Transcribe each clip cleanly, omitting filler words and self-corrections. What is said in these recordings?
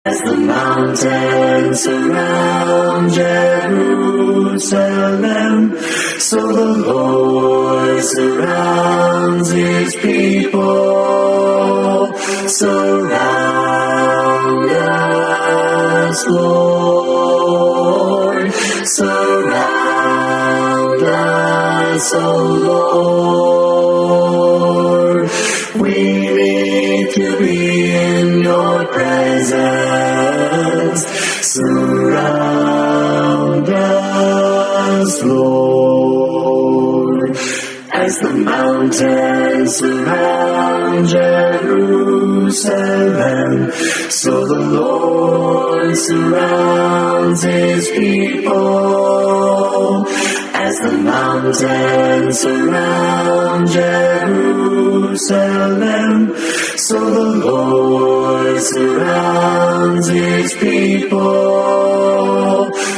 As the mountains surround Jerusalem, so the Lord surrounds his people. Surround us, Lord. Surround us, O Lord. We need to be in your presence. Surround us, Lord. As the mountains surround Jerusalem, so the Lord surrounds his people. As the mountains surround Jerusalem, so the Lord surrounds his people.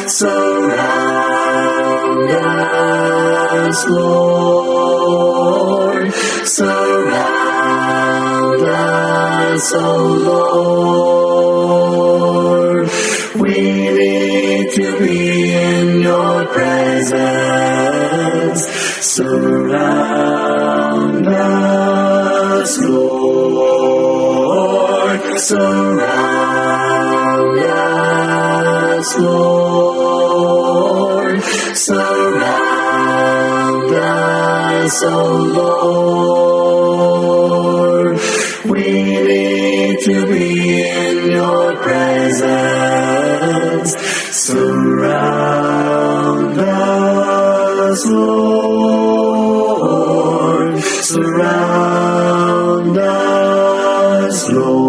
Surround us, Lord. Surround us, O Lord. We need to be in your presence. Surround us, Lord. Surround us, Lord. Surround us, O Lord. We need to be in your presence. Surround us, Lord. Surround us, Lord.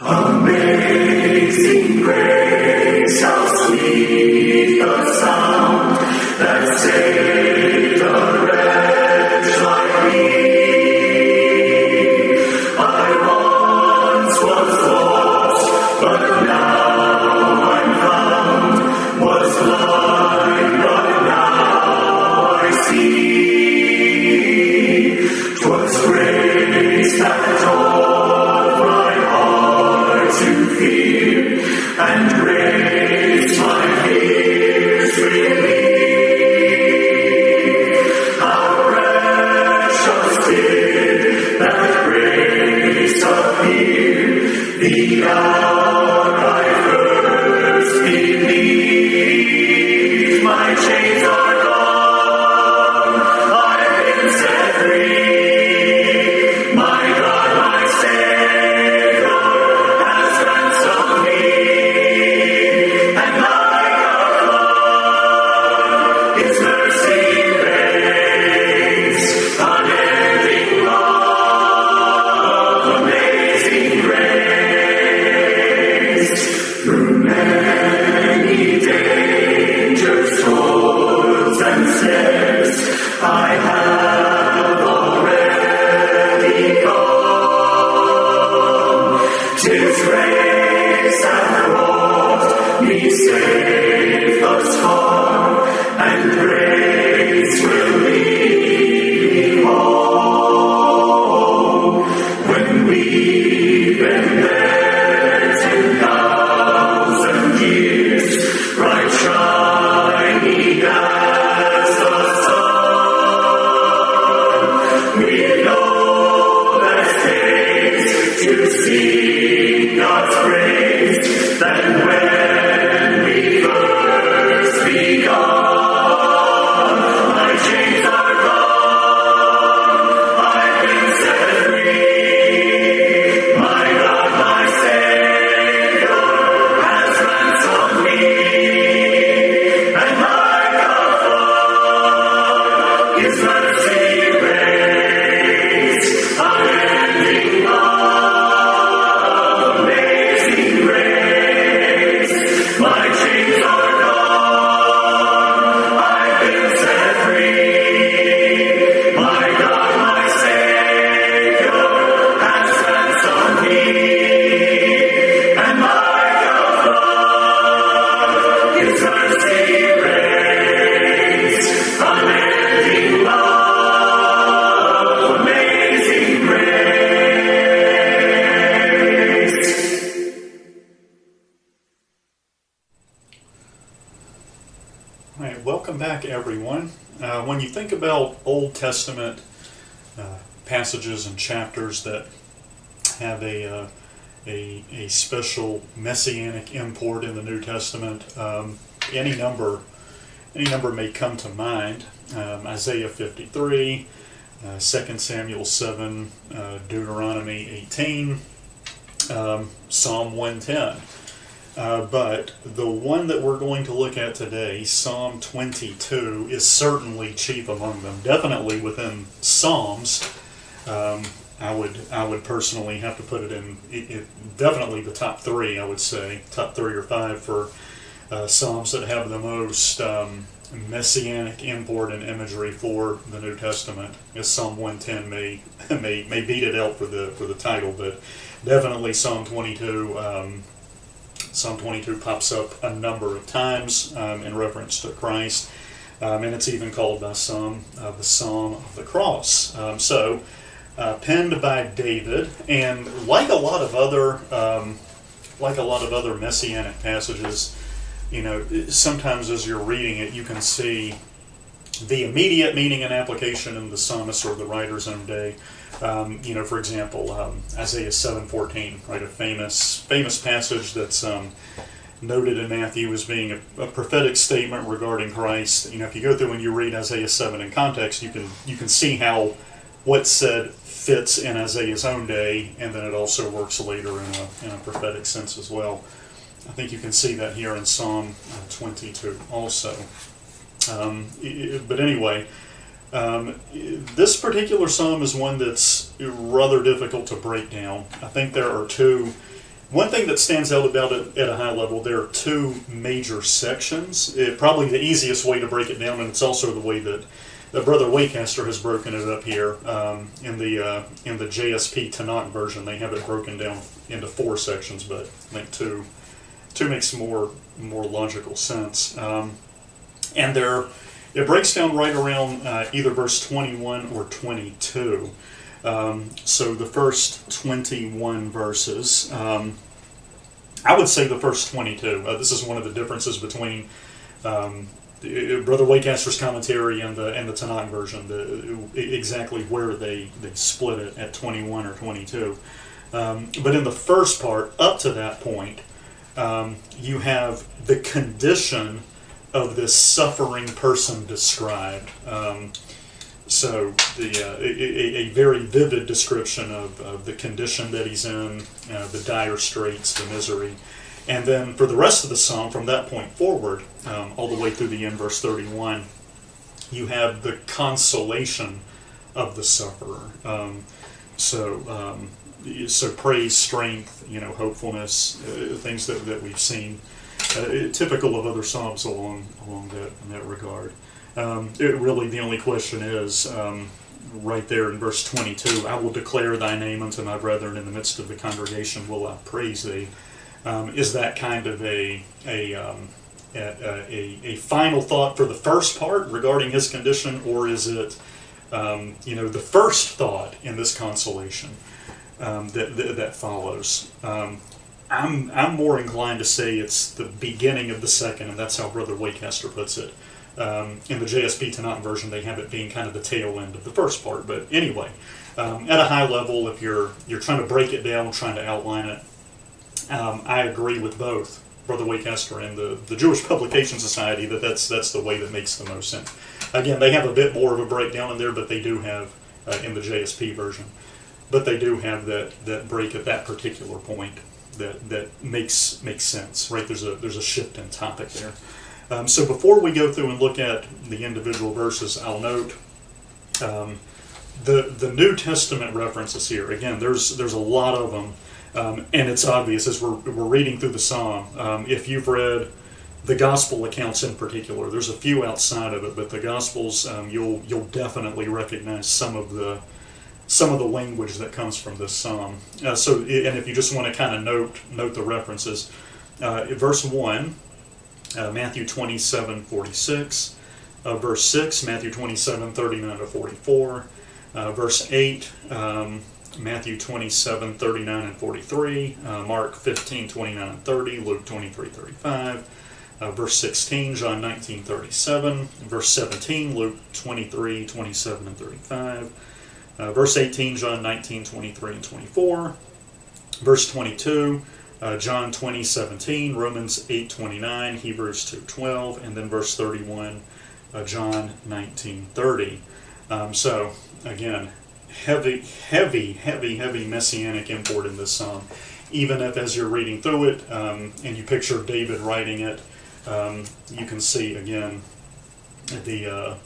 Amazing grace, how sweet the sound that saved a wretch like me. I once was lost, but now I'm found. Was blind, but now I see. 'Twas grace that taught my heart to fear, and grace my fears relieved. How precious did that grace appear, the hour I first believed. My chains are gone, I've been set free. My God, my Savior, has ransomed me. And like a flood, his mercy reigns, unending love, amazing grace. you think about Old Testament passages and chapters that have a special messianic import in the New Testament, any number may come to mind. Isaiah 53, 2 Samuel 7, Deuteronomy 18, Psalm 110. But the one that we're going to look at today, Psalm 22, is certainly chief among them. Definitely within Psalms, I would personally have to put it in definitely the top three. I would say top 3 or 5 for Psalms that have the most messianic import and imagery for the New Testament. As Psalm 110 may beat it out for the title, but definitely Psalm 22. Psalm 22 pops up a number of times in reference to Christ, and it's even called by some the Psalm of the Cross. Penned by David, and like a lot of other messianic passages, sometimes as you're reading it, you can see the immediate meaning and application in the psalmist or the writer's own day. For example, Isaiah 7:14, right, a famous passage that's noted in Matthew as being a prophetic statement regarding Christ. If you go through and you read Isaiah 7 in context, you can see how what's said fits in Isaiah's own day, and then it also works later in a prophetic sense as well. I think you can see that here in Psalm 22 also. But anyway, this particular psalm is one that's rather difficult to break down. I think there are one thing that stands out about it at a high level, there are 2 major sections. Probably the easiest way to break it down, and it's also the way that Brother Waycaster has broken it up here in the JSP Tanakh version. They have it broken down into 4 sections, but I think 2 makes more logical sense. And it breaks down right around either verse 21 or 22. So the first 21 verses, I would say the first 22. This is one of the differences between Brother Waycaster's commentary and the Tanakh version, exactly where they split it at 21 or 22. But in the first part, up to that point, you have the condition of this suffering person described. A very vivid description of the condition that he's in, the dire straits, the misery. And then for the rest of the psalm, from that point forward, all the way through the end, verse 31, you have the consolation of the sufferer. So praise, strength, hopefulness, things that we've seen, typical of other psalms along in that regard. Really, the only question is, right there in verse 22, I will declare thy name unto my brethren in the midst of the congregation will I praise thee. Is that kind of a final thought for the first part regarding his condition, or is it the first thought in this consolation that follows? I'm more inclined to say it's the beginning of the second, and that's how Brother Waycaster puts it. In the JSP Tanakh version, they have it being kind of the tail end of the first part. But anyway, at a high level, if you're trying to break it down, trying to outline it, I agree with both Brother Waycaster and the Jewish Publication Society that's the way that makes the most sense. Again, they have a bit more of a breakdown in there, but they do have in the JSP version, but they do have that break at that particular point that makes sense, right? There's a shift in topic there. So before we go through and look at the individual verses, I'll note the New Testament references here. Again, there's a lot of them. And it's obvious as we're reading through the psalm. If you've read the gospel accounts in particular, there's a few outside of it, but the gospels, you'll definitely recognize some of the language that comes from this psalm. And if you just want to kind of note the references, verse 1, Matthew 27:46, verse 6, Matthew 27:39-44, verse 8. Matthew 27:39 and 43, Mark 15:29 and 30, Luke 23:35, Verse 16, John 19:37. Verse 17, Luke 23:27 and 35. Verse 18, John 19:23 and 24. Verse 22, John 20:17, Romans 8:29, Hebrews 2:12, and then verse 31, John 19:30. So again, heavy messianic import in this psalm. Even if, as you're reading through it, and you picture David writing it, you can see again the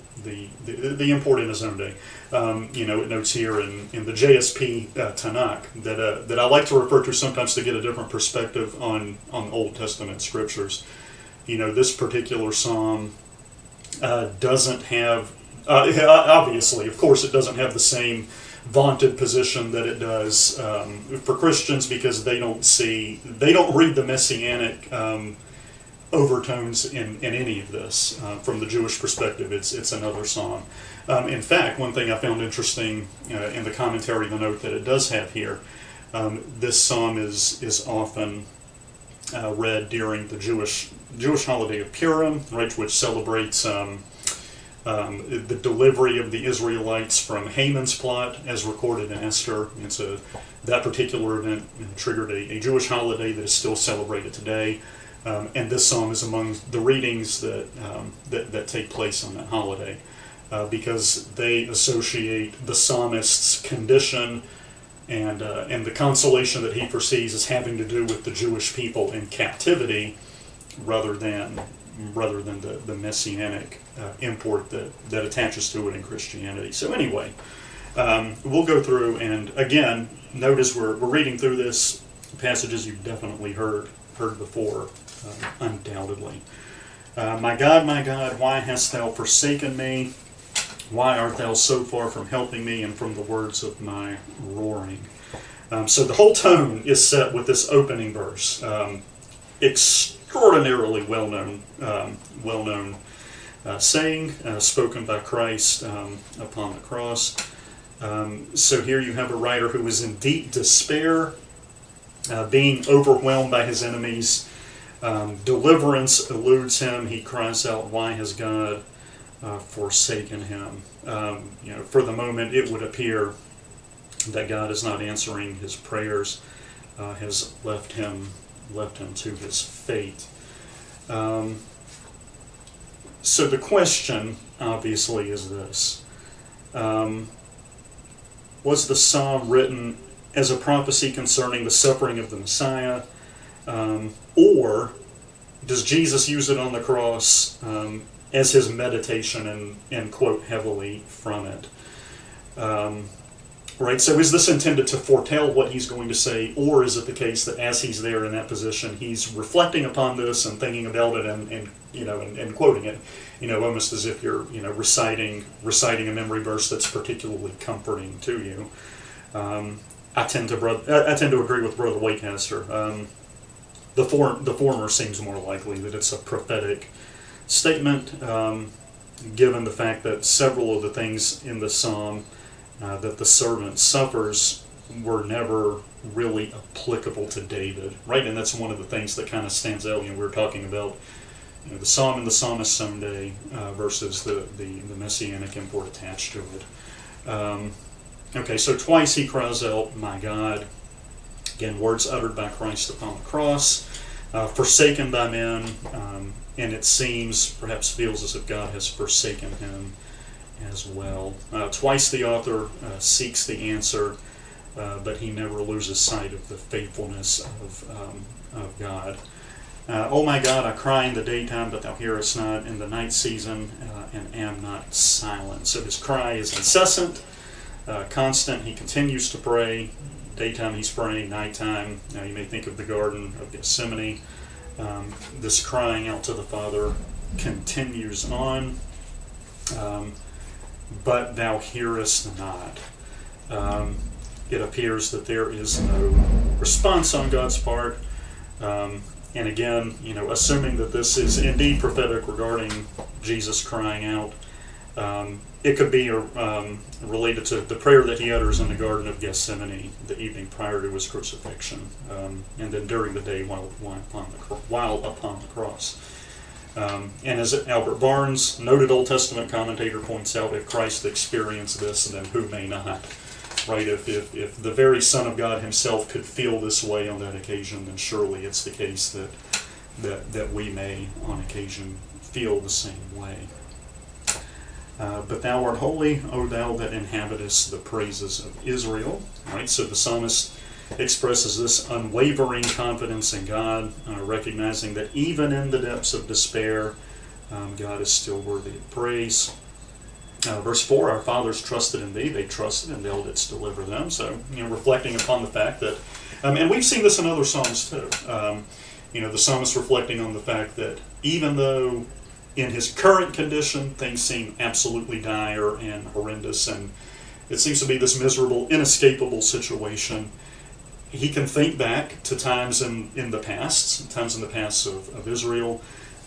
import in his own day. It notes here in the JSP Tanakh that I like to refer to sometimes to get a different perspective on Old Testament scriptures. This particular psalm doesn't have, obviously, of course, it doesn't have the same vaunted position that it does for Christians, because they don't read the messianic overtones in any of this. From the Jewish perspective, it's another psalm. In fact, one thing I found interesting in the commentary, the note that it does have here, this psalm is often read during the Jewish holiday of Purim, right, which celebrates the delivery of the Israelites from Haman's plot, as recorded in Esther. That particular event triggered a Jewish holiday that is still celebrated today. And this psalm is among the readings that take place on that holiday, because they associate the psalmist's condition and the consolation that he foresees as having to do with the Jewish people in captivity, rather than the messianic import that attaches to it in Christianity. So anyway, we'll go through, and again, notice we're reading through this passages you've definitely heard before. Undoubtedly. My God, why hast thou forsaken me? Why art thou so far from helping me and from the words of my roaring? So the whole tone is set with this opening verse. Extraordinarily well-known saying spoken by Christ upon the cross. So here you have a writer who is in deep despair, being overwhelmed by his enemies. Deliverance eludes him. He cries out, why has God forsaken him? For the moment it would appear that God is not answering his prayers, has left him to his fate. So the question obviously is this: was the psalm written as a prophecy concerning the suffering of the Messiah? Or does Jesus use it on the cross as his meditation and quote heavily from it? Right, so is this intended to foretell what he's going to say, or is it the case that as he's there in that position, he's reflecting upon this and thinking about it and quoting it, almost as if you're reciting a memory verse that's particularly comforting to you? I tend to agree with Brother Waitcaster. The former seems more likely, that it's a prophetic statement, given the fact that several of the things in the psalm that the servant suffers were never really applicable to David, right? And that's one of the things that kind of stands out. We were talking about the psalm and the psalmist's someday versus the messianic import attached to it. Okay, so twice he cries out, my God. Again, words uttered by Christ upon the cross, forsaken by men, and it seems, perhaps feels as if God has forsaken him as well. Twice the author seeks the answer, but he never loses sight of the faithfulness of God. O my God, I cry in the daytime, but thou hearest not, in the night season, and am not silent. So his cry is incessant, constant. He continues to pray. Daytime he's praying, nighttime. Now you may think of the Garden of Gethsemane. This crying out to the Father continues on, but thou hearest not. It appears that there is no response on God's part. And again, assuming that this is indeed prophetic regarding Jesus crying out, it could be related to the prayer that he utters in the Garden of Gethsemane the evening prior to his crucifixion, and then during the day while upon the cross. And as Albert Barnes, noted Old Testament commentator, points out, if Christ experienced this, then who may not? Right? If the very Son of God himself could feel this way on that occasion, then surely it's the case that we may, on occasion, feel the same way. But thou art holy, O thou that inhabitest the praises of Israel. Right? So the psalmist expresses this unwavering confidence in God, recognizing that even in the depths of despair, God is still worthy of praise. Verse 4, our fathers trusted in thee, they trusted, and thou didst deliver them. So, reflecting upon the fact that, and we've seen this in other psalms too, the psalmist reflecting on the fact that even though in his current condition things seem absolutely dire and horrendous, and it seems to be this miserable, inescapable situation, he can think back to times in the past of Israel,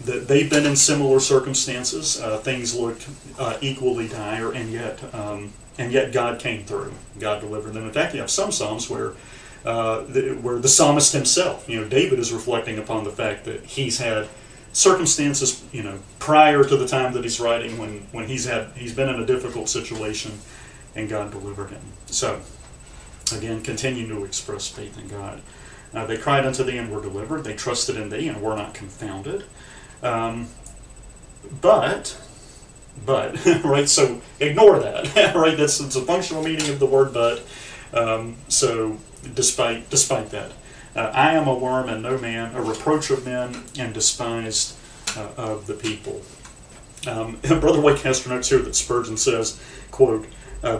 that they've been in similar circumstances. Things looked equally dire, and yet God came through. God delivered them. In fact, you have some psalms where the psalmist himself, David, is reflecting upon the fact that he's had circumstances, prior to the time that he's writing, when he's been in a difficult situation, and God delivered him. So, again, continue to express faith in God. They cried unto thee and were delivered. They trusted in thee and were not confounded. But, right, so ignore that, right? It's a functional meaning of the word but. So, despite that, I am a worm and no man, a reproach of men and despised of the people. Brother Whitecaster notes here that Spurgeon says, quote,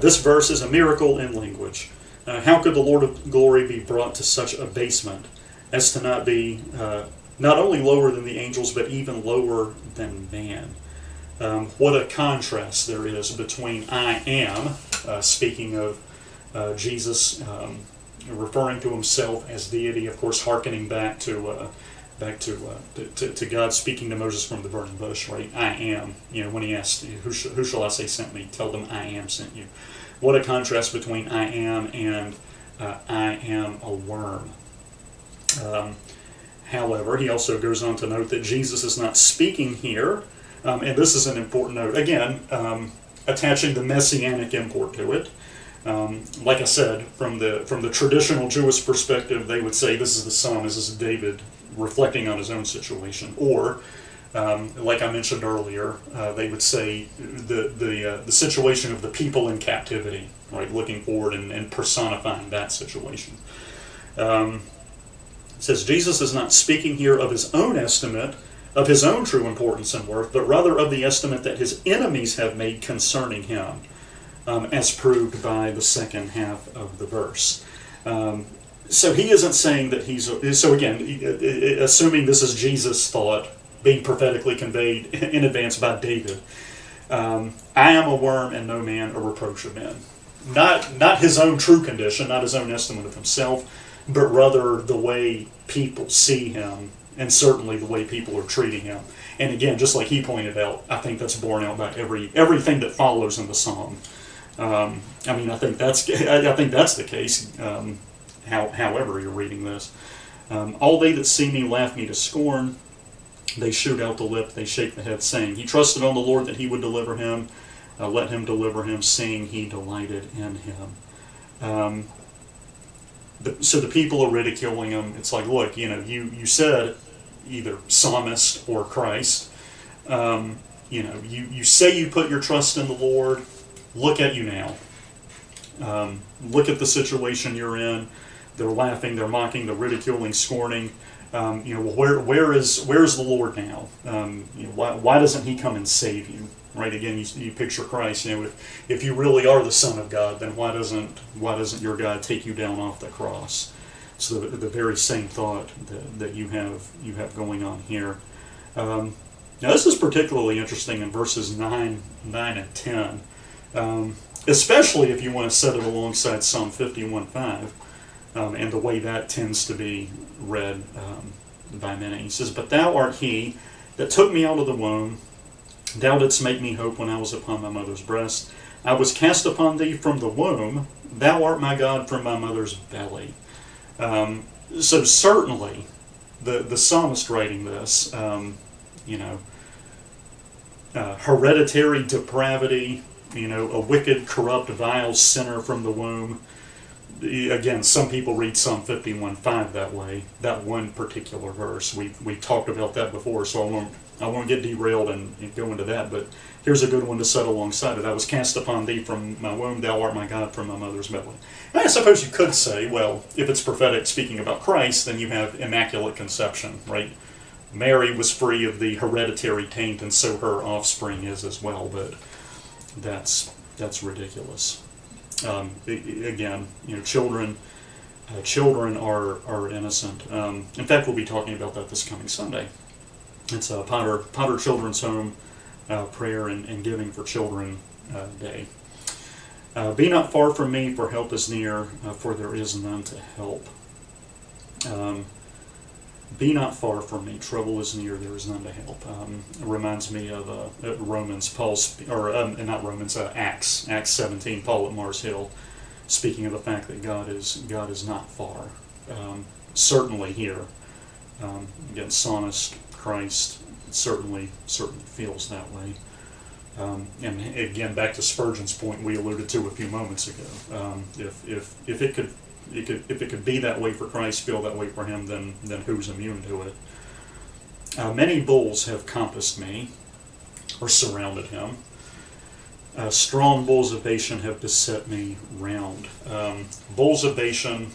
this verse is a miracle in language. How could the Lord of glory be brought to such abasement as to not be not only lower than the angels, but even lower than man? What a contrast there is between I am, speaking of Jesus, referring to himself as deity, of course, hearkening back to God speaking to Moses from the burning bush, right? I am, when he asked, who shall I say sent me? Tell them I am sent you. What a contrast between I am and I am a worm. However, he also goes on to note that Jesus is not speaking here, and this is an important note, again, attaching the messianic import to it. Like I said, from the traditional Jewish perspective, they would say this is the psalm, this is David reflecting on his own situation. Or, like I mentioned earlier, they would say the situation of the people in captivity, right? Looking forward and personifying that situation. It says Jesus is not speaking here of his own estimate of his own true importance and worth, but rather of the estimate that his enemies have made concerning him, as proved by the second half of the verse. So he isn't saying that so again, assuming this is Jesus' thought being prophetically conveyed in advance by David, I am a worm and no man, a reproach of men. Not his own true condition, not his own estimate of himself, but rather the way people see him, and certainly the way people are treating him. And again, just like he pointed out, I think that's borne out by everything that follows in the psalm. I think that's the case. However you're reading this, all they that see me laugh me to scorn. They shoot out the lip, they shake the head, saying, he trusted on the Lord that he would deliver him. Let him deliver him, seeing he delighted in him. So the people are ridiculing him. It's like, look, you said either psalmist or Christ. You say you put your trust in the Lord. Look at you now. Look at the situation you're in. They're laughing, they're mocking, they're ridiculing, scorning. Where is the Lord now? Why doesn't he come and save you? Right? Again, you picture Christ. If you really are the Son of God, then why doesn't your God take you down off the cross? So the very same thought that you have going on here. Now this is particularly interesting in verses 9 and 10, especially if you want to set it alongside Psalm 51:5. And the way that tends to be read by many. He says, but thou art he that took me out of the womb. Thou didst make me hope when I was upon my mother's breast. I was cast upon thee from the womb. Thou art my God from my mother's belly. So certainly, the psalmist writing this, hereditary depravity, a wicked, corrupt, vile sinner from the womb. Again, some people read Psalm 51:5 that way, that one particular verse. We talked about that before, so I won't get derailed and go into that, but here's a good one to set alongside it. I was cast upon thee from my womb, thou art my God from my mother's belly. And I suppose you could say, well, if it's prophetic speaking about Christ, then you have immaculate conception, right? Mary was free of the hereditary taint, and so her offspring is as well, but that's ridiculous. Again, children are innocent. In fact, we'll be talking about that this coming Sunday. It's a Potter Children's Home prayer and giving for children day. Be not far from me, for help is near, for there is none to help. Be not far from me, trouble is near, there is none to help. It reminds me of Acts 17, Paul at Mars Hill, speaking of the fact that God is not far. Certainly here, again, psalmist Christ certainly feels that way. And again, back to Spurgeon's point we alluded to a few moments ago. If it could be that way for Christ, feel that way for him, then who's immune to it? Many bulls have compassed me, or surrounded him. Strong bulls of Bashan have beset me round. Bulls of Bashan,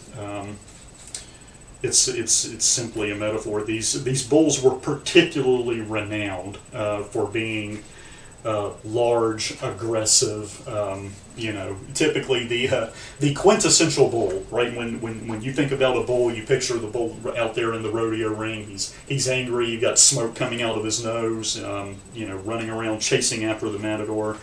it's simply a metaphor. These bulls were particularly renowned for being large, aggressive, typically the quintessential bull, right? When you think about a bull, you picture the bull out there in the rodeo ring. He's angry. You've got smoke coming out of his nose. Running around chasing after the matador.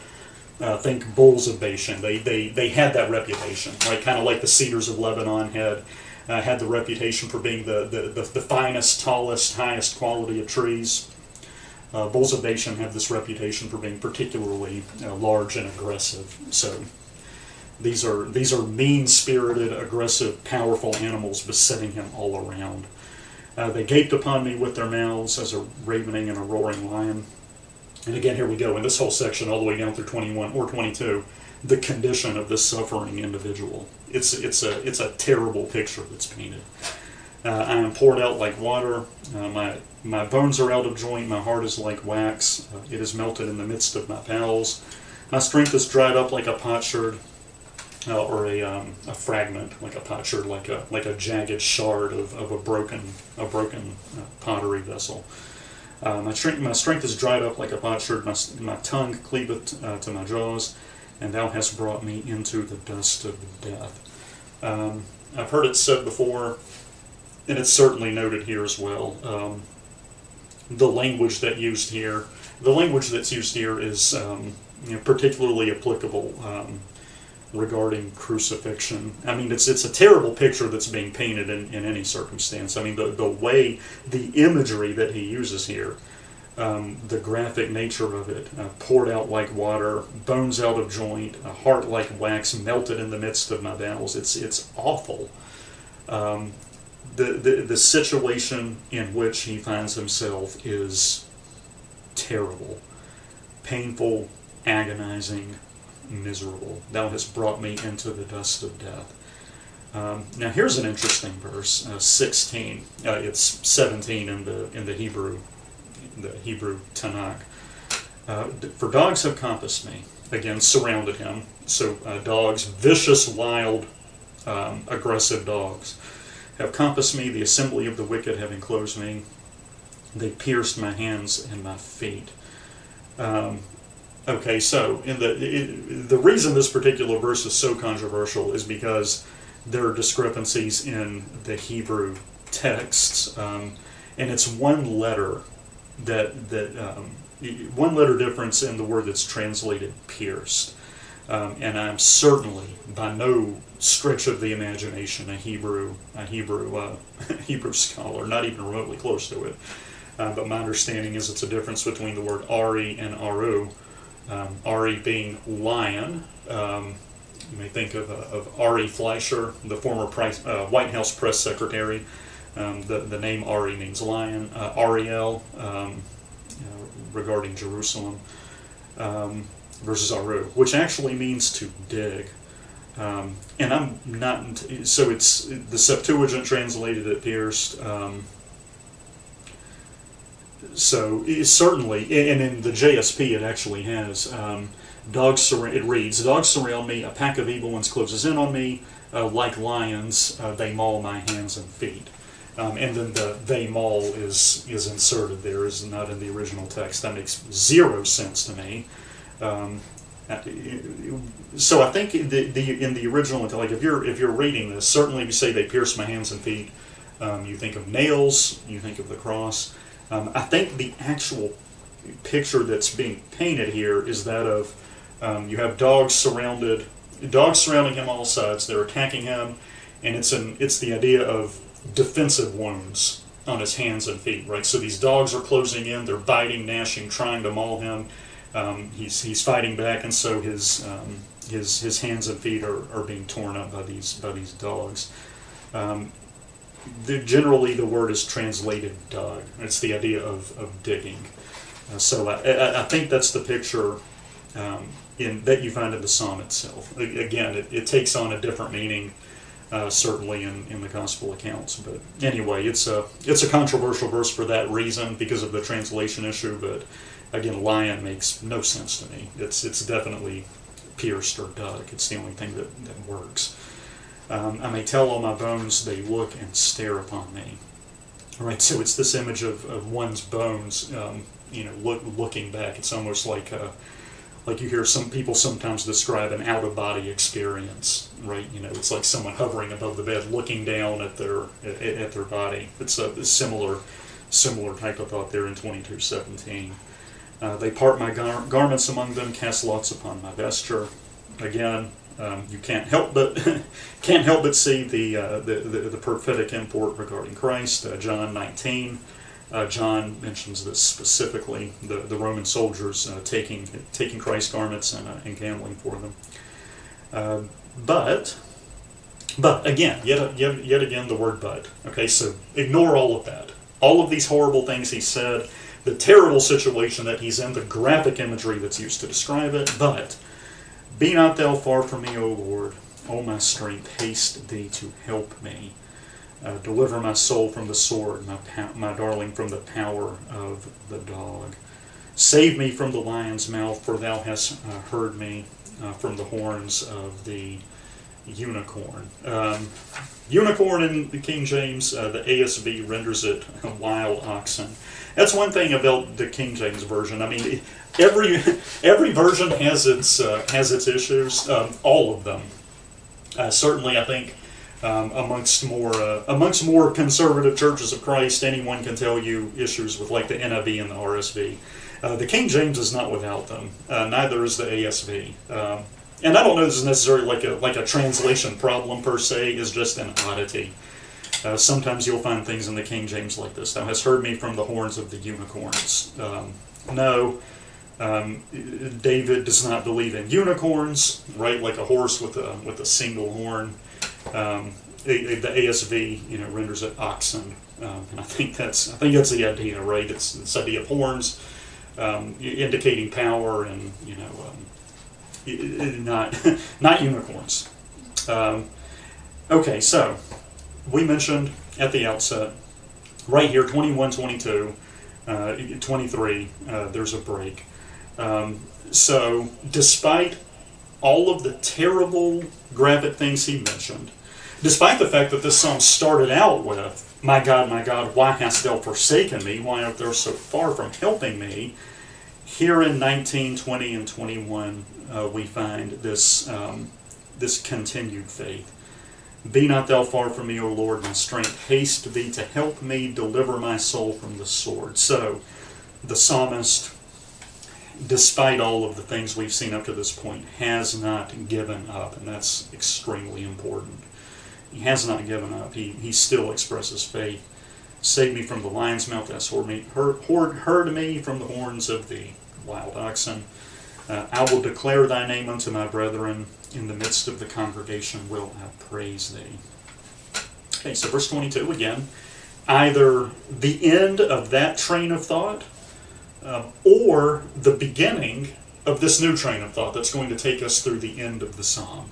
Think bulls of Bashan. They had that reputation, right? Kind of like the cedars of Lebanon had the reputation for being the finest, tallest, highest quality of trees. Bulls of Bashan have this reputation for being particularly large and aggressive. So these are mean-spirited, aggressive, powerful animals besetting him all around. They gaped upon me with their mouths as a ravening and a roaring lion. And again, here we go in this whole section, all the way down through 21 or 22. The condition of this suffering individual. It's a terrible picture that's painted. I am poured out like water. My bones are out of joint. My heart is like wax. It is melted in the midst of my bowels. My strength is dried up like a potsherd, or a fragment, like a potsherd, like a jagged shard of a broken pottery vessel. My strength is dried up like a potsherd. My tongue cleaveth to my jaws, and thou hast brought me into the dust of death. I've heard it said before, and it's certainly noted here as well. The language that's used here is particularly applicable regarding crucifixion. I mean, it's a terrible picture that's being painted in any circumstance. I mean, the imagery that he uses here, the graphic nature of it, poured out like water, bones out of joint, a heart like wax, melted in the midst of my bowels. It's awful. The situation in which he finds himself is terrible, painful, agonizing, miserable. Thou hast brought me into the dust of death. Now here's an interesting verse, 16. It's 17 in the Hebrew Tanakh. For dogs have compassed me, again surrounded him. So dogs, vicious, wild, aggressive dogs, have compassed me. The assembly of the wicked have enclosed me. They pierced my hands and my feet. Okay, so the reason this particular verse is so controversial is because there are discrepancies in the Hebrew texts, and it's one letter one letter difference in the word that's translated pierced. And I'm certainly by no stretch of the imagination a Hebrew scholar, not even remotely close to it. But my understanding is it's a difference between the word Ari and Aru. Ari being lion. You may think of Ari Fleischer, the former White House press secretary. The name Ari means lion. Ariel, regarding Jerusalem. versus aru, which actually means to dig. And I'm not, so it's, the Septuagint translated it pierced. So certainly, and in the JSP it actually has, it reads, dogs surround me, a pack of evil ones closes in on me, like lions, they maul my hands and feet. And then the they maul is inserted there, is not in the original text. That makes zero sense to me. So I think in the original, like if you're reading this, certainly if you say they pierced my hands and feet, you think of nails, you think of the cross. I think the actual picture that's being painted here is that of you have dogs surrounding him on all sides. They're attacking him, and it's the idea of defensive wounds on his hands and feet, right? So these dogs are closing in, they're biting, gnashing, trying to maul him. He's fighting back, and so his hands and feet are being torn up by these dogs. Generally, the word is translated dug. It's the idea of digging. So I think that's the picture that you find in the psalm itself. Again, it takes on a different meaning, certainly in the gospel accounts. But anyway, it's a controversial verse for that reason, because of the translation issue. But again, lion makes no sense to me. It's definitely pierced or dug. It's the only thing that works. I may tell all my bones, they look and stare upon me. All right, so it's this image of one's bones, looking back. It's almost like you hear some people sometimes describe an out-of-body experience, right? It's like someone hovering above the bed, looking down at their body. It's a similar type of thought there in 22:17. They part my garments among them, cast lots upon my vesture. Again, you can't help but see the prophetic import regarding Christ. John 19. John mentions this specifically: the Roman soldiers taking Christ's garments and gambling for them. But again, yet again, the word "but." Okay, so ignore all of that. All of these horrible things he said, the terrible situation that he's in, the graphic imagery that's used to describe it. But be not thou far from me, O Lord. O my strength, haste thee to help me. Deliver my soul from the sword, my darling from the power of the dog. Save me from the lion's mouth, for thou hast heard me from the horns of the unicorn. Unicorn in the King James, the ASV renders it wild oxen. That's one thing about the King James version. I mean, every version has its issues. All of them. Certainly, I think amongst more conservative churches of Christ, anyone can tell you issues with like the NIV and the RSV. The King James is not without them. Neither is the ASV. And I don't know this is necessarily like a translation problem per se. It's just an oddity. Sometimes you'll find things in the King James like this: "Thou hast heard me from the horns of the unicorns." No, David does not believe in unicorns, right? Like a horse with a single horn. The ASV, renders it oxen, and I think that's the idea, right? It's this idea of horns, indicating power, and not unicorns. Okay, so we mentioned at the outset, right here, 21, 22, 23, there's a break. So despite all of the terrible graphic things he mentioned, despite the fact that this psalm started out with, my God, why hast thou forsaken me? Why art thou so far from helping me?" Here in 19, 20, and 21, we find this continued faith. "Be not thou far from me, O Lord, my strength. Haste thee to help me. Deliver my soul from the sword." So the psalmist, despite all of the things we've seen up to this point, has not given up, and that's extremely important. He has not given up. He still expresses faith. "Save me from the lion's mouth, thou hast heard me from the horns of the wild oxen. I will declare thy name unto my brethren. In the midst of the congregation will I praise thee." Okay, so verse 22 again. Either the end of that train of thought, or the beginning this new train of thought that's going to take us through the end of the psalm.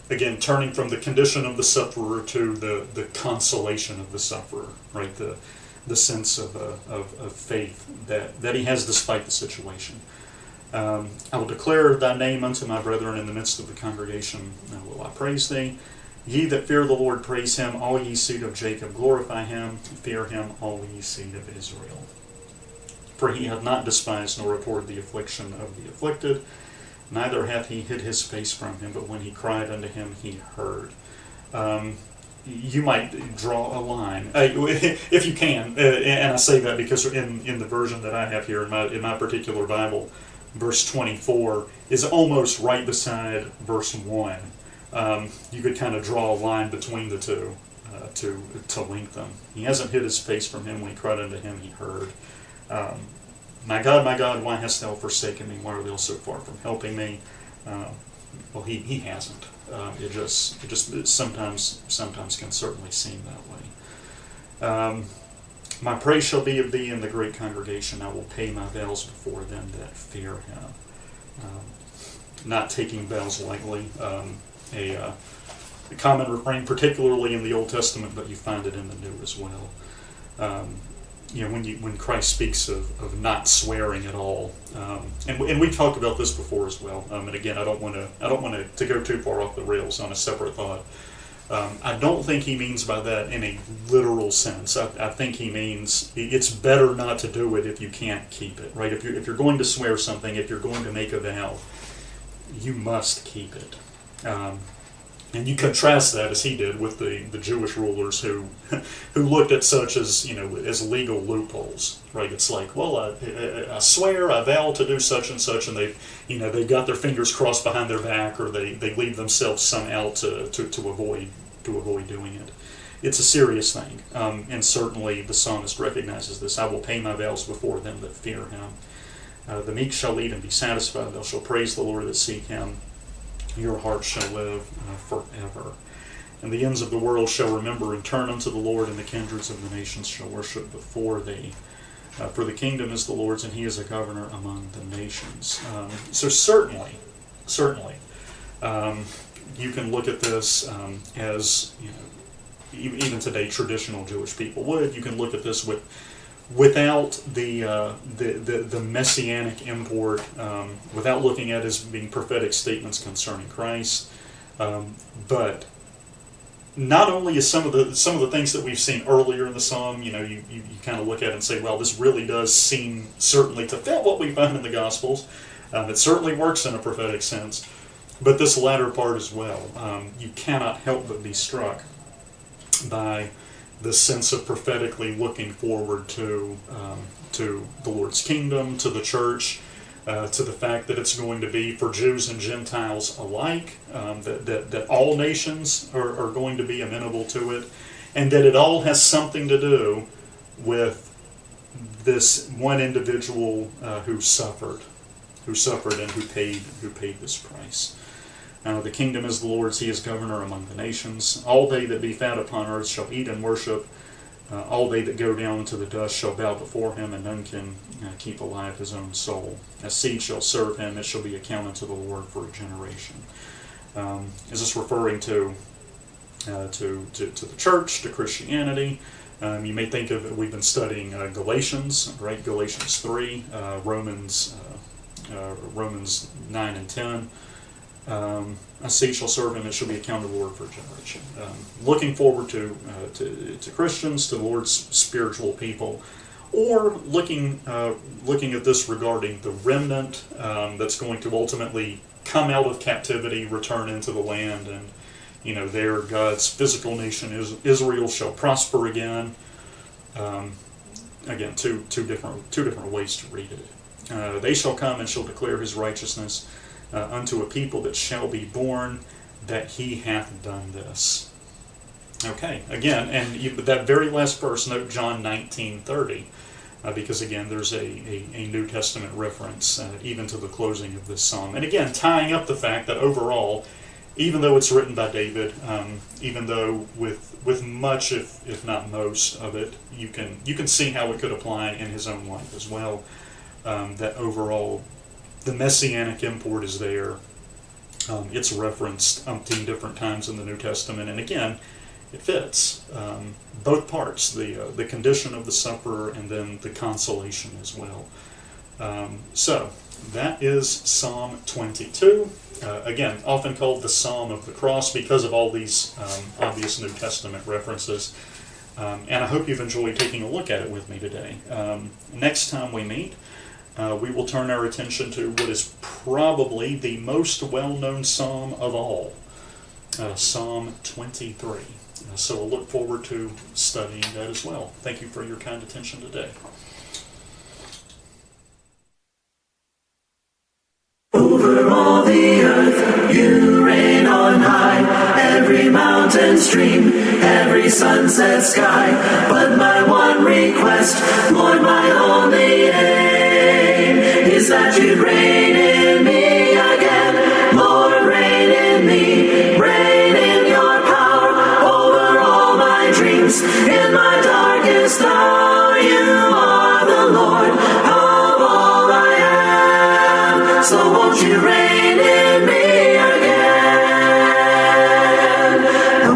Again, turning from the condition of the sufferer to the consolation of the sufferer, right? The sense of faith that he has despite the situation. I will declare thy name unto my brethren in the midst of the congregation. Will I praise thee? Ye that fear the Lord, praise him. All ye seed of Jacob, glorify him. Fear him, all ye seed of Israel. For he hath not despised nor abhorred the affliction of the afflicted, neither hath he hid his face from him, but when he cried unto him, he heard. You might draw a line, if you can, and I say that because in the version that I have here in my particular Bible, verse 24 is almost right beside verse 1. You could kind of draw a line between the two to link them. He hasn't hid his face from him. When he cried unto him, he heard. My God, why hast thou forsaken me? Why art thou so far from helping me? Well, he hasn't. It just sometimes can certainly seem that way. My praise shall be of thee in the great congregation. I will pay my vows before them that fear him. Not taking vows lightly. A common refrain, particularly in the Old Testament, but you find it in the New as well. When Christ speaks of not swearing at all, and we talked about this before as well. And again, I don't want to go too far off the rails on a separate thought. I don't think he means by that in a literal sense. I think he means it's better not to do it if you can't keep it, right? If you're going to swear something, if you're going to make a vow, you must keep it. And you contrast that, as he did, with the Jewish rulers who looked at such as as legal loopholes, right? It's like, well, I swear, I vow to do such and such, and they've got their fingers crossed behind their back, or they leave themselves some out to avoid doing it. It's a serious thing, and certainly the psalmist recognizes this. I will pay my vows before them that fear him. The meek shall eat and be satisfied. Thou shalt praise the Lord that seek him. Your heart shall live forever. And the ends of the world shall remember and turn unto the Lord, and the kindreds of the nations shall worship before thee. For the kingdom is the Lord's, and he is a governor among the nations. So certainly, you can look at this as, even today traditional Jewish people would. You can look at this without the messianic import, without looking at it as being prophetic statements concerning Christ, but not only is some of the things that we've seen earlier in the psalm, you kind of look at it and say, well, this really does seem certainly to fit what we find in the Gospels. It certainly works in a prophetic sense, but this latter part as well, you cannot help but be struck by the sense of prophetically looking forward to the Lord's kingdom, to the church, to the fact that it's going to be for Jews and Gentiles alike, that all nations are going to be amenable to it, and that it all has something to do with this one individual who suffered and who paid this price. The kingdom is the Lord's, he is governor among the nations. All they that be fat upon earth shall eat and worship. All they that go down into the dust shall bow before him, and none can keep alive his own soul. A seed shall serve him, it shall be accounted to the Lord for a generation. Is this referring to the church, to Christianity? You may think of it, we've been studying Galatians, right? Galatians 3, Romans 9 and 10. A seed shall serve him, it shall be accounted to the Lord for a generation. Looking forward to Christians, to the Lord's spiritual people, or looking at this regarding the remnant that's going to ultimately come out of captivity, return into the land, and there God's physical nation Israel shall prosper again. Again, two different ways to read it. They shall come and shall declare his righteousness. Unto a people that shall be born, that he hath done this. Okay, again, and that very last verse, note John 19:30, because again, there's a New Testament reference even to the closing of this psalm. And again, tying up the fact that overall, even though it's written by David, even though with much, if not most of it, you can see how it could apply in his own life as well. that overall the messianic import is there. It's referenced umpteen different times in the New Testament, and again, it fits both parts, the condition of the sufferer and then the consolation as well. So that is Psalm 22. Again, often called the Psalm of the Cross because of all these obvious New Testament references. And I hope you've enjoyed taking a look at it with me today. Next time we meet, we will turn our attention to what is probably the most well-known psalm of all, Psalm 23. So we'll look forward to studying that as well. Thank you for your kind attention today. Over all the earth you reign on high, every mountain stream, every sunset sky. But my one request, Lord, my only aim, is that you'd reign in me again. Lord, reign in me, reign in your power over all my dreams. In my darkest hour you are the Lord of all I am. So won't you reign in me again?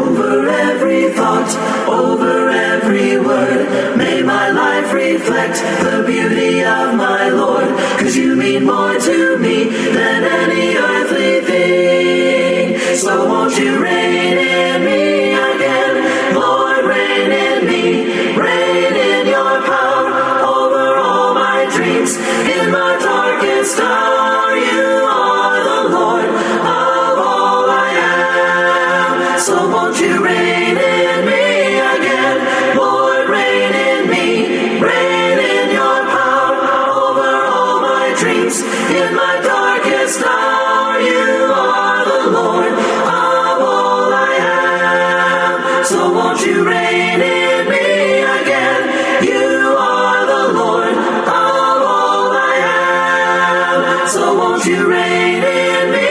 Over every thought, over every word, may my life reflect the beauty of my Lord. 'Cause you mean more to me than any earthly thing. So won't you reign in me again? Lord, reign in me, reign in your power over all my dreams. In my darkest hour you are the Lord of all I am. So won't you reign in me again? Lord, reign in me, reign in your power over all my dreams. In my darkest hour you are the Lord of all I am. So won't you reign in me again? You are the Lord of all I am. So won't you reign in me